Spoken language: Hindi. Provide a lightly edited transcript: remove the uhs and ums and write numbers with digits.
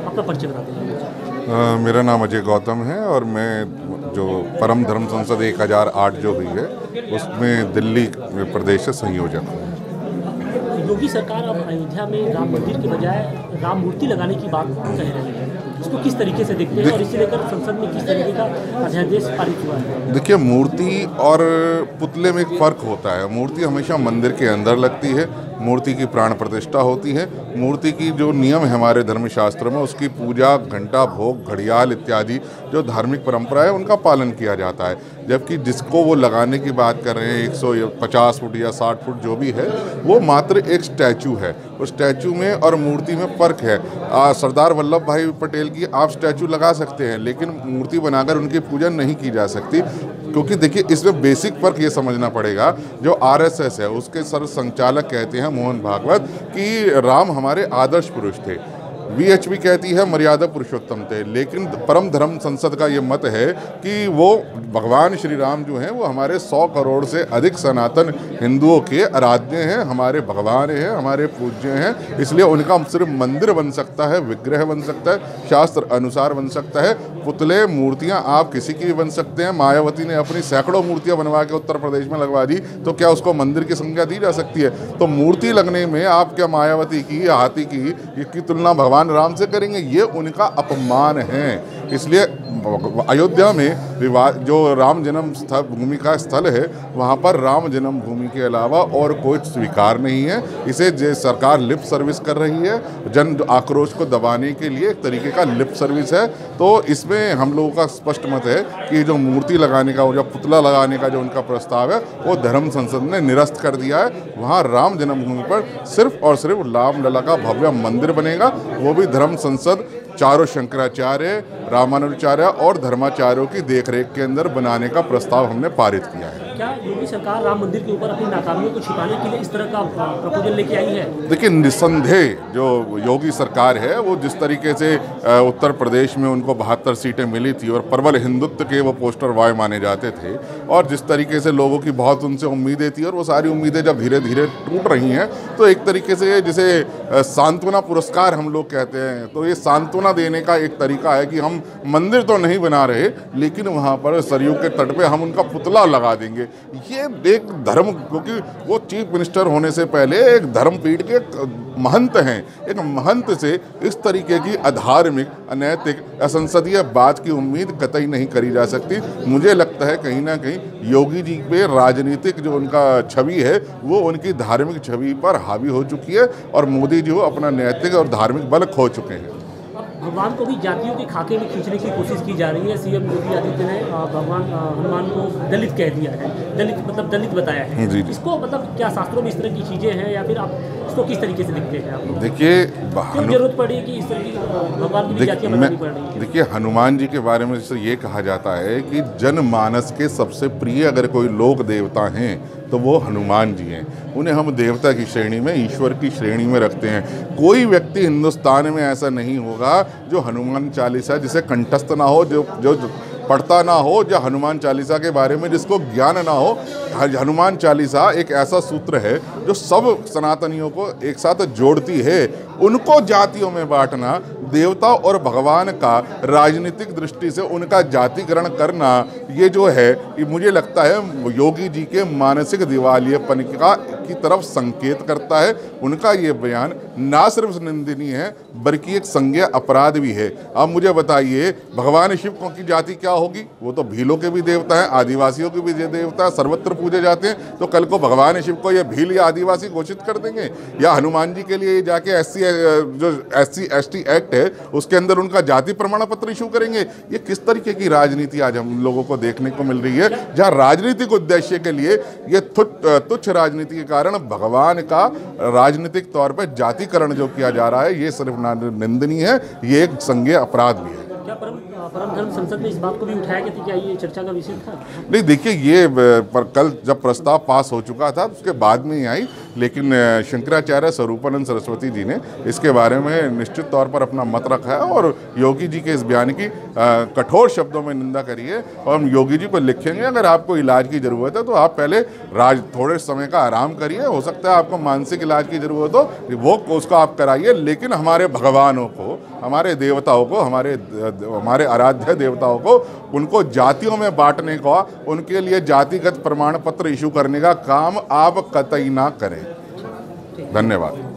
अपना परिचय बता दें। मेरा नाम अजय गौतम है और मैं जो परम धर्म संसद 1008 जो हुई है उसमें दिल्ली प्रदेश से संयोजक हूँ। योगी सरकार अब अयोध्या में राम मंदिर के बजाय राम मूर्ति लगाने की बात कह रही है, इसको किस तरीके से देखते हैं और इसे लेकर संसद में किस तरीके का अध्यादेश पारित हुआ है? देखिए, मूर्ति और पुतले में एक फ़र्क होता है। मूर्ति हमेशा मंदिर के अंदर लगती है, मूर्ति की प्राण प्रतिष्ठा होती है, मूर्ति की जो नियम है हमारे धर्मशास्त्र में उसकी पूजा, घंटा, भोग, घड़ियाल इत्यादि जो धार्मिक परंपरा है उनका पालन किया जाता है। जबकि जिसको वो लगाने की बात कर रहे हैं 150 फुट या 60 फुट जो भी है, वो मात्र एक स्टैचू है। उस स्टैचू में और मूर्ति में फ़र्क है। सरदार वल्लभ भाई पटेल की आप स्टैचू लगा सकते हैं लेकिन मूर्ति बनाकर उनकी पूजा नहीं की जा सकती, क्योंकि देखिए इसमें बेसिक फ़र्क ये समझना पड़ेगा। जो आरएसएस है उसके सर संचालक कहते हैं मोहन भागवत कि राम हमारे आदर्श पुरुष थे, वीएचपी कहती है मर्यादा पुरुषोत्तम थे, लेकिन परम धर्म संसद का ये मत है कि वो भगवान श्री राम जो हैं वो हमारे 100 करोड़ से अधिक सनातन हिंदुओं के आराध्य हैं, हमारे भगवान हैं, हमारे पूज्य हैं। इसलिए उनका सिर्फ मंदिर बन सकता है, विग्रह बन सकता है, शास्त्र अनुसार बन सकता है। पुतले मूर्तियां आप किसी की भी बन सकते हैं। मायावती ने अपनी सैकड़ों मूर्तियां बनवा के उत्तर प्रदेश में लगवा दी, तो क्या उसको मंदिर की संज्ञा दी जा सकती है? तो मूर्ति लगने में आप क्या मायावती की या हाथी की तुलना भगवान राम से करेंगे? ये उनका अपमान है। इसलिए अयोध्या में जो राम जन्म स्थल भूमि का स्थल है वहाँ पर राम जन्म भूमि के अलावा और कोई स्वीकार नहीं है। इसे जो सरकार लिप सर्विस कर रही है, जन आक्रोश को दबाने के लिए एक तरीके का लिप सर्विस है। तो इसमें हम लोगों का स्पष्ट मत है कि जो मूर्ति लगाने का या पुतला लगाने का जो उनका प्रस्ताव है वो धर्म संसद ने निरस्त कर दिया है। वहाँ राम जन्मभूमि पर सिर्फ और सिर्फ रामलला का भव्य मंदिर बनेगा, वो भी धर्म संसद चारों शंकराचार्य, रामानुजाचार्य और धर्माचार्यों की देखरेख के अंदर बनाने का प्रस्ताव हमने पारित किया है। क्या योगी सरकार राम मंदिर के ऊपर अपनी नाकामियों को छिपाने के लिए इस तरह का प्रपोजल लेके आई है? देखिए, निस्संदेह जो योगी सरकार है वो जिस तरीके से उत्तर प्रदेश में उनको 72 सीटें मिली थी और प्रबल हिंदुत्व के वो पोस्टर बॉय माने जाते थे, और जिस तरीके से लोगों की बहुत उनसे उम्मीदें थी और वो सारी उम्मीदें जब धीरे धीरे टूट रही हैं तो एक तरीके से जिसे सांत्वना पुरस्कार हम लोग कहते हैं, तो ये सांत्वना देने का एक तरीका है कि हम मंदिर तो नहीं बना रहे लेकिन वहाँ पर सरयू के तट पे हम उनका पुतला लगा देंगे। ये एक धर्म, क्योंकि वो चीफ मिनिस्टर होने से पहले एक धर्मपीठ के महंत हैं, एक महंत से इस तरीके की अधार्मिक, अनैतिक, असंसदीय बात की उम्मीद कतई नहीं करी जा सकती। मुझे लगता है कहीं ना कहीं योगी जी पे राजनीतिक जो उनका छवि है वो उनकी धार्मिक छवि पर हावी हो चुकी है और मोदी जी वो अपना नैतिक और धार्मिक बल खो चुके हैं। भगवान को भी जातियों के खाके में खींचने की कोशिश की जा रही है। सीएम योगी आदित्यनाथ ने भगवान हनुमान को दलित कह दिया है, दलित मतलब दलित बताया है। जी। इसको मतलब क्या शास्त्रों में इस तरह की चीज़ें हैं या फिर आप इसको किस तरीके से देखते हैं? आप देखिए, क्यों जरूरत पड़ी कि इस तरह की भगवान की जातियाँ बनानी पड़ रही है? देखिए, हनुमान जी के बारे में जैसे ये कहा जाता है कि जनमानस के सबसे प्रिय अगर कोई लोक देवता हैं तो वो हनुमान जी हैं। उन्हें हम देवता की श्रेणी में, ईश्वर की श्रेणी में रखते हैं। कोई व्यक्ति हिंदुस्तान में ऐसा नहीं होगा जो हनुमान चालीसा जिसे कंठस्थ ना हो, जो पढ़ता ना हो, जो हनुमान चालीसा के बारे में जिसको ज्ञान ना हो। हनुमान चालीसा एक ऐसा सूत्र है जो सब सनातनियों को एक साथ जोड़ती है। उनको जातियों में बांटना, देवता और भगवान का राजनीतिक दृष्टि से उनका जातिकरण करना, ये जो है ये मुझे लगता है योगी जी के मानसिक दिवालियेपन की तरफ संकेत करता है। उनका ये बयान ना सिर्फ निंदनीय है बल्कि एक संज्ञेय अपराध भी है। अब मुझे बताइए, भगवान शिव की जाति क्या होगी? वो तो भीलों के भी देवता हैं, आदिवासियों के भी देवता हैं, सर्वत्र पूजे जाते हैं। तो कल को भगवान शिव को ये भील या आदिवासी घोषित कर देंगे? या हनुमान जी के लिए जाके SC ST एक्ट है उसके अंदर उनका जाति प्रमाण पत्र इशू करेंगे? ये किस तरीके की राजनीति आज हम लोगों को देखने को मिल रही है, जहाँ राजनीतिक उद्देश्य के लिए ये तुच्छ राजनीति के कारण भगवान का राजनीतिक तौर पर जातिकरण जो किया जा रहा है ये सिर्फ निंदनीय है, ये एक संज्ञेय अपराध भी है। क्या परम धर्म संसद ने इस बात को भी उठाया कि क्या ये चर्चा का विषय था? नहीं, देखिए, ये पर कल जब प्रस्ताव पास हो चुका था उसके बाद में ही आई लेकिन शंकराचार्य स्वरूपानंद सरस्वती जी ने इसके बारे में निश्चित तौर पर अपना मत रखा है और योगी जी के इस बयान की कठोर शब्दों में निंदा करी है। और हम योगी जी को लिखेंगे, अगर आपको इलाज की ज़रूरत है तो आप पहले थोड़े समय का आराम करिए, हो सकता है आपको मानसिक इलाज की ज़रूरत हो, वो उसको आप कराइए, लेकिन हमारे भगवानों को, हमारे देवताओं को, हमारे आराध्य देवताओं को, उनको जातियों में बांटने का, उनके लिए जातिगत प्रमाण पत्र इशू करने का काम आप कतई ना करें। धन्यवाद।